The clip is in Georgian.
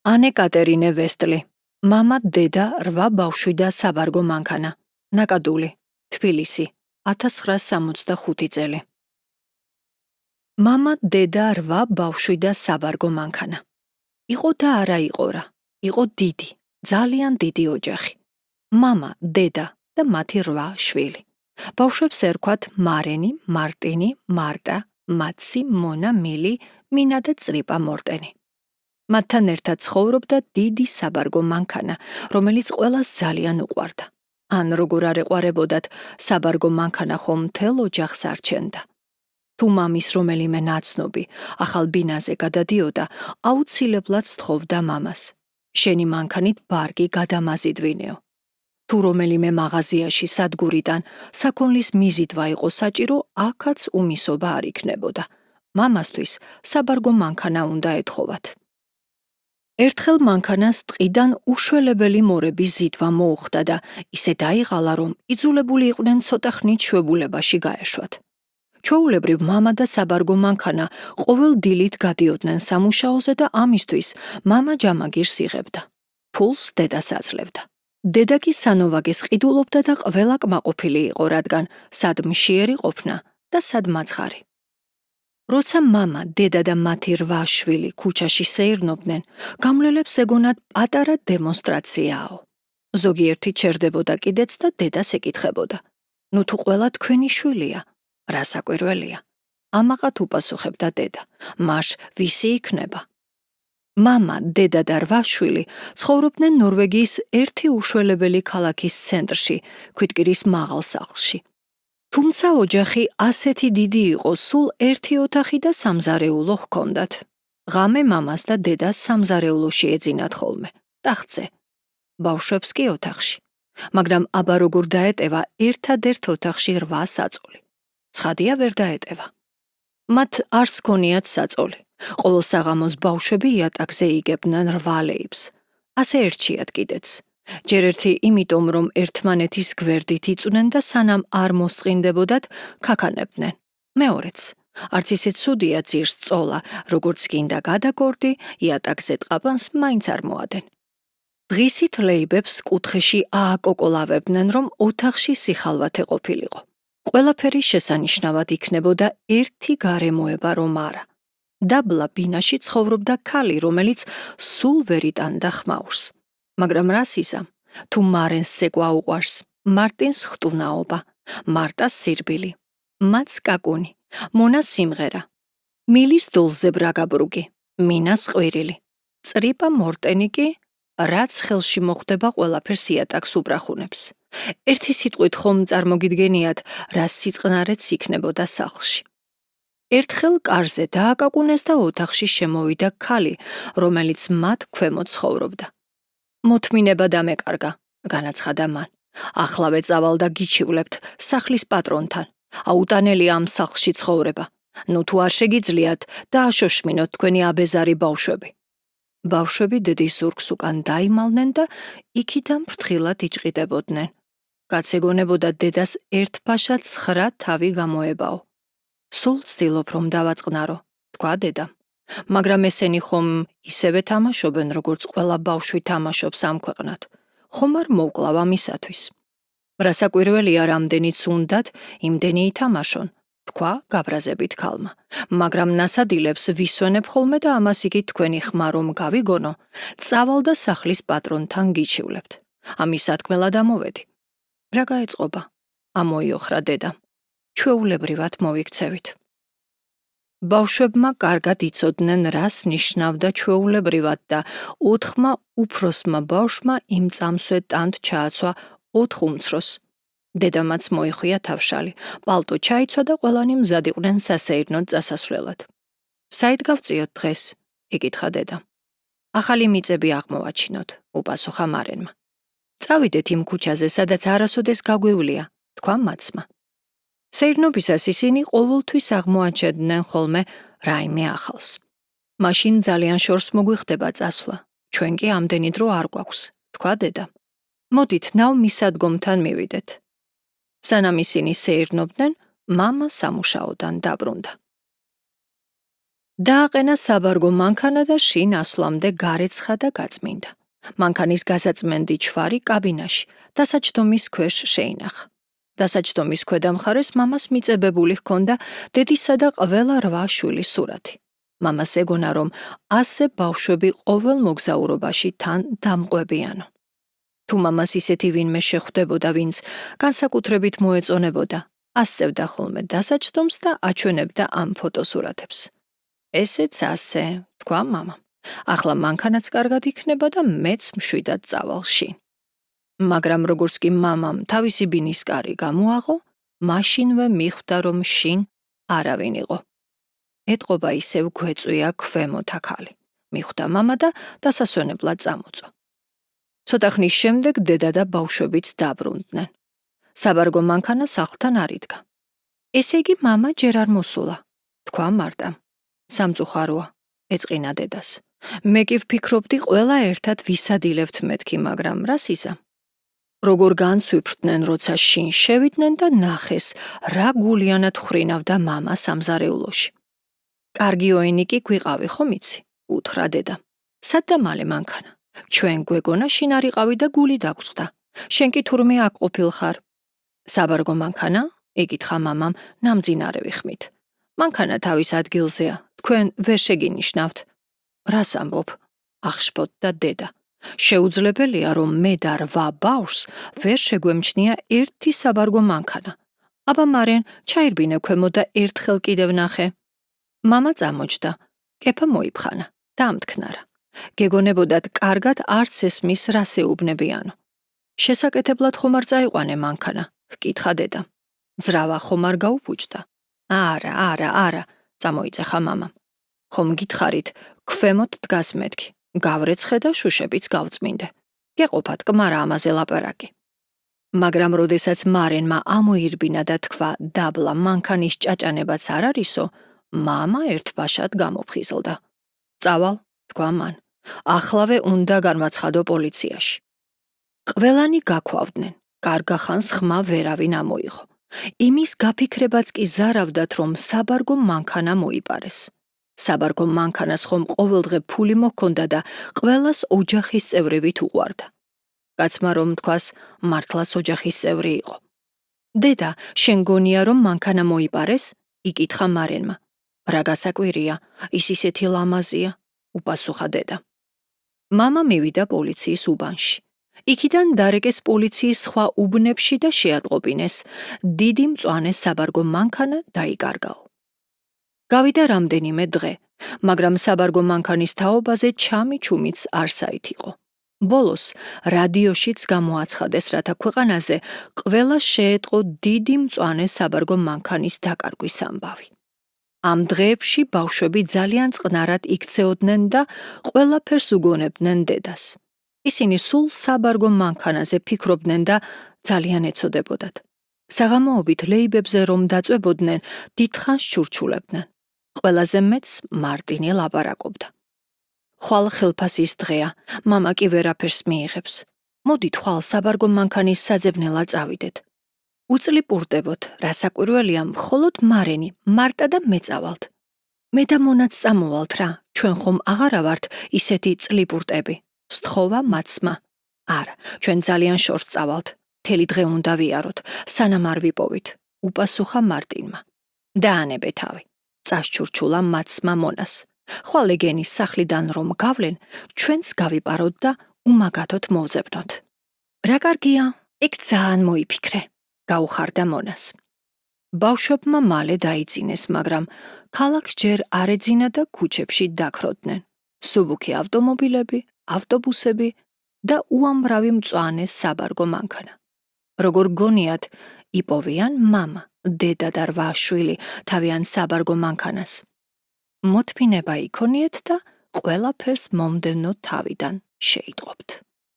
ანე კატერინე ვესტლი, მამა, დედა, 8 ბავშვი და საბარგო მანქანა. ნაკადული, თბილისი, 1965 წელი. მამა, დედა, 8 ბავშვი და საბარგო მანქანა. იყო და არა იყო რა. იყო დიდი, ძალიან დიდი ოჯახი. მამა, დედა და მათი 8 შვილი. ბავშვებს ერქვათ მარენი, მარტინი, მარტა, მაცი, მონა, მილი, მინა და წრიპა მორტენი. მათთან ერთად ცხოვრობდა დიდი საბარგო მანქანა, რომელიც ყველას ძალიან უყვარდა. ან როგორ არ ეყვარებოდათ, საბარგო მანქანა ხომ მთელ ოჯახს არჩენდა. თუ მამის რომელიმე ნაცნობი ახალ ბინაზე გადადიოდა, აუცილებლად სთხოვდა მამას. შენი მანქანით ბარგი გადამაზიდვინეო. თუ რომელიმე მაღაზიაში სადგურიდან საქონლის მიზიდვა იყო საჭირო, აქაც უმისობა არ იქნებოდა. მამასთვის საბარგო მანქანა უნდა ეთხოვათ. ერთხელ მანქანას ტყიდან უშველებელი მორების ზიდვა მოუხდა და ისე დაიღალა, რომ იძულებული იყვნენ ცოტა ხნით შვებულებაში გაეშვათ. ჩვეულებრივ მამა და საბარგო მანქანა ყოველ დილით გადიოდნენ სამუშაოზე და ამისთვის მამა ჯამაგირს იღებდა. ფულს დედას აძლევდა. დედა კი სანოვაგეს ყიდულობდა და ყველა კმაყოფილი იყო, რადგან სად მშიერი ყოფნა და სად მაცხარი. როცა მამა, დედა და მათი 8 შვილი ქუჩაში სეირნობდნენ, გამლელებს ეგონათ პატარა დემონსტრაციაო. ზოგიერთი ჩერდებოდა კიდეც და დედას ეკითხებოდა: ნუ თუ ყველა თქვენი შვილია, რა საკვირველია? ამაყად უპასუხებდა დედა: მაშ ვისი იქნება? მამა, დედა და 8 შვილი ცხოვრობდნენ ნორვეგიის ერთი უშველებელი ქალაქის ცენტრში, ქვიტკირის მაღალ სახლში. თუმცა ოჯახი ასეთი დიდი იყო, სულ ერთი ოთახი და სამზარეულო ჰქონდათ. ღამე მამას და დედას სამზარეულოში ეძინათ ხოლმე, ტახტზე. ბავშვებს კი ოთახში. მაგრამ აბა როგორ დაეტევა ერთადერთ ოთახში 8 საწოლი. ცხადია ვერ დაეტევა. მათ არ სქონიათ საწოლი. ყოველ საღამოს ბავშვები იატაკზე იგებდნენ 8 ლეიბს. ასე ერჩიათ კიდეც. ჯერ ერთი იმიტომ, რომ ერთმანეთის გვერდით იწვნენ და სანამ არ მოსწყინდებოდათ, ქაქანებდნენ. მეორეც, არც ისე ცუდია ძირს წოლა, როგორც გინდა გადაგორდი, იატაკზე ტყაპანს მაინც არ მოადენ. დღისით ლეიბებს კუთხეში ააკოკოლავებდნენ, რომ ოთახში სიხალვათე ყოფილიყო. ყველაფერი შესანიშნავად იქნებოდა ერთი გარემოება, რომ არა. დაბლა ბინაში ცხოვრობდა ქალი, რომელიც სულ ვერ იტანდა ხმაურს. მაგრამ რას იზამ? თუ მარენს ცეკვა უყვარს, მარტინს ხტუნაობა, მარტას სირბილი, მაც კაკუნი, მონას სიმღერა, მილის დოლზე ბრაგაბრუგი, მინას ყვირილი, წრიპა მორტენი კი, რაც ხელში მოხდება ყველაფერს იატაკს უბრახუნებს. ერთი სიტყვით ხომ წარმოგიდგენიათ, რა სიწყნარეც იქნებოდა სახლში. ერთხელ კარზე დააკაკუნეს და ოთახში შემოვიდა ქალი, რომელიც მათ ქვემოთ ცხოვრობდა. მოთმინება დამეკარგა, განაცხადა მან. ახლავე წავალ და გიჩივლებთ სახლის პატრონთან. აუტანელია ამ სახლში ცხოვრება. ნუ თუ არ შეგიძლიათ, დააშოშმინოთ თქვენი აბეზარი ბავშვები. ბავშვები დედის ზურგს უკან დაიმალნენ და იქიდან ფრთხილად იჭყიდებოდნენ. გაცეგონებოდა დედას ერთფაშად 9 თავი გამოებაო. სულ ვცდილობ, რომ დავაწყნარო, თქვა დედამ. მაგრამ ესენი ხომ ისევე თამაშობენ, როგორც ყველა ბავშვი თამაშობს ამ ქვეყნად. ხომ არ მოვკლავ ამისათვის. რა საკვირველია, რამდენიც უნდათ, იმდენი ითამაშონ, თქვა გაბრაზებით ქალმა. მაგრამ ნასადილებს ვისვენებ ხოლმე და ამას იგი თქვენი ხმა რომ გავიგონო, წავალ და სახლის პატრონთან გიჩივლებთ. ამის სათქმელად ამოვედი. რა გაეწყობა? ამოიოხრა დედამ. ჩვეულებრივად მოვიქცევით. ბავშვებმა კარგად იცოდნენ, რას ნიშნავდა ჩვეულებრივად და 4 უფროსმა ბავშვმა იმ წამსვე ტანთ ჩააცვა 4 უმცროს. დედამაც მოიხუია თავშალი, პალტო ჩაიცვა და ყველანი მზად იყვნენ სასეირნოდ წასასვლელად. საით გავწიოთ დღეს? იკითხა დედამ. ახალი მიწები აღმოვაჩინოთ, უპასუხა მარენმა. წავიდეთ იმ ქუჩაზე, სადაც არასოდეს გაგვივლია, თქვა მაცმა. სეირნობისას ისინი ყოველთვის აღმოაჩენდნენ ხოლმე რაიმე ახალს. მაშინ ძალიან შორს მოგვიხდება წასვლა, ჩვენ კი ამდენი დრო არ გვაქვს, თქვა დედამ. მოდით ნავ მისადგომთან მივიდეთ. სანამ ისინი სეირნობდნენ, მამა სამუშაოდან დაბრუნდა. დააყენა საბარგო მანქანა და შინ ასვლამდე გარეცხა და გაწმინდა. მანქანის გასაწმენდი ჩვარი კაბინაში, დასაჯდომის ქვეშ შეინახა. დასაჯდომის ქვედა მხარეს მამას მიწებებული ჰქონდა დედისა და ყველა 8 შვილის სურათი. მამას ეგონა, რომ ასე ბავშვები ყოველ მოგზაურობაში თან დამყვებიანო. თუ მამას ისეთი ვინმე შეხვდებოდა, ვინც განსაკუთრებით მოეწონებოდა, ასწევდა ხოლმე დასაჯდომს და აჩვენებდა ამ ფოტოსურათებს. ესეც ასე, თქვა მამამ. ახლა მანქანაც კარგად იქნება და მეც მშვიდად წავალ შინ. მაგრამ როგორც კი მამამ თავისი ბინის კარი გამოაღო, მაშინვე მიხვდა, რომ შინ არავინ იყო. ეტყობა ისევ გვეწვია ქვემოთ აქალი. მიხვდა მამა და დასასვენებლად წამოწვა. ცოტა ხნის შემდეგ დედა და ბავშვებიც დაბრუნდნენ. საბარგო მანქანა სახლთან არ იდგა. ესე იგი მამა ჯერ არ მოსულა, თქვა მარტამ. სამწუხაროა, ეწყინა დედას. მე კი ვფიქრობდი ყველა ერთად ვისადილებთ მეთქი, მაგრამ რას იზა? როგორ განცვიფრდნენ, როცა შინ შევიდნენ და ნახეს, რა გულიანად ხრინავდა მამა სამზარეულოში. კარგი ოენი კი გვიყავი, ხომ იცი? უთხრა დედა. სად და მალე მანქანა? ჩვენ გვეგონა შინ არ იყავი და გული დაგვწყდა. შენ კი თურმე აქ ყოფილხარ. საბარგო მანქანა? ეკითხა მამამ ნამძინარევი ხმით. მანქანა თავის ადგილზეა, თქვენ ვერ შეგინიშნავთ. რას ამბობ? აღშფოთდა დედა. შეუძლებელია, რომ მე და 8 ბავშვს ვერ შეგვემჩნია ერთი საბარგო მანქანა. აბა მარენ, ჩაირბინე ქვემოთ და ერთხელ კიდევ ნახე. მამა წამოჯდა, კეფა მოიფხანა, დაამტკნარა. გეგონებოდათ კარგად არც ესმის რას ეუბნებიანო. შესაკეთებლად ხომ არ წაიყვანე მანქანა? ჰკითხა დედა. ზრავა ხომ არ გაუფუჭდა? არა, წამოიწეხა მამამ. ხომ გითხარით, ქვემოთ დგას მეთქი. გავრეცხე და შუშებიც გავწმინდე. გეყოფათ კმარა ამაზე ლაპარაკი. მაგრამ როდესაც მარენმა ამოირბინა და თქვა დაბლა მანქანის ჭაჭანებაც არ არისო, მამა ერთბაშად გამოფხიზლდა. წავალ, თქვა მან. ახლავე უნდა განვაცხადო პოლიციაში. ყველანი გაქვავდნენ, კარგახანს ხმა ვერავინ ამოიღო. იმის გაფიქრებაც კი ზარავდათ, რომ საბარგო მანქანა მოიპარეს. საბარგო მანქანას ხომ ყოველდღე ფული მოჰქონდა და ყველას ოჯახის წევრივით უყვარდა. კაცმა რომ თქვას, მართლაც ოჯახის წევრი იყო. დედა, შენ გონია რომ მანქანა მოიპარეს? იკითხა მარენმა. რა გასაკვირია, ის ისეთი ლამაზია, უპასუხა დედა. მამა მივიდა პოლიციის უბანში. იქიდან დარეკეს პოლიციის სხვა უბნებში და შეატყობინეს. დიდი მწვანე საბარგო მანქანა დაიკარგაო. გავიდა რამდენიმე დღე, მაგრამ საბარგო მანქანის თაობაზე ჩამი-ჩუმიც არსაით იყო. ბოლოს რადიოშიც გამოაცხადეს, რათა ქვეყანაზე ყველა შეეტყო დიდი მწვანე საბარგო მანქანის დაკარგვის ამბავი. ამ დღეებში ბავშვები ძალიან წყნარად იქცეოდნენ და ყველაფერს უგონებდნენ დედას. ისინი სულ საბარგო მანქანაზე ფიქრობდნენ და ძალიან ეცოდებოდათ. საღამოობით ლეიბებზე რომ დაწვებოდნენ, დიდხანს ჩურჩულებდნენ. ყველაზე მეც მარტინე ლაპარაკობდა. ხვალ ხელფასის დღეა, მამა კი ვერაფერს მიიღებს. მოდით ხვალ საბარგო მანქანის საძებნელად წავიდეთ. უწლიპურდებოთ, რასაკვირველია, მხოლოდ მარენი, მარტა და მე წავალთ. მე და მონაც წამოვალთ რა, ჩვენ ხომ აღარა ვართ ისეთი წლიპურტები. სთხოვა მაცმა. არა, ჩვენ ძალიან შორს წავალთ. მთელი დღე უნდა ვიაროთ, სანამ არ ვიპოვით, უპასუხა მარტინმა. დაანებე თავი. წაშჩურჩულა მაცმა მონას. ხვალ ეგენის სახლიდან რომ გავლენ, ჩვენც გავიპაროთ და უმაგათოდ მოვძებნოთ. რა კარგია, ეგ ძალიან მოიფიქრე, გაუხარდა მონას. ბავშვებმა მალე დაიძინეს, მაგრამ ქალაქს ჯერ არ ეძინა და ქუჩებში დაქროდნენ. სუბუქი ავტომობილები, ავტობუსები და უამრავი მწვანე საბარგო მანქანა. როგორ გონიათ, იპოვიან მამა, დედა და 8 შვილი თავიანთ საბარგო მანქანას. მოთმინება იქონიეთ და ყველაფერს მომდევნო თავიდან შეიტყობთ.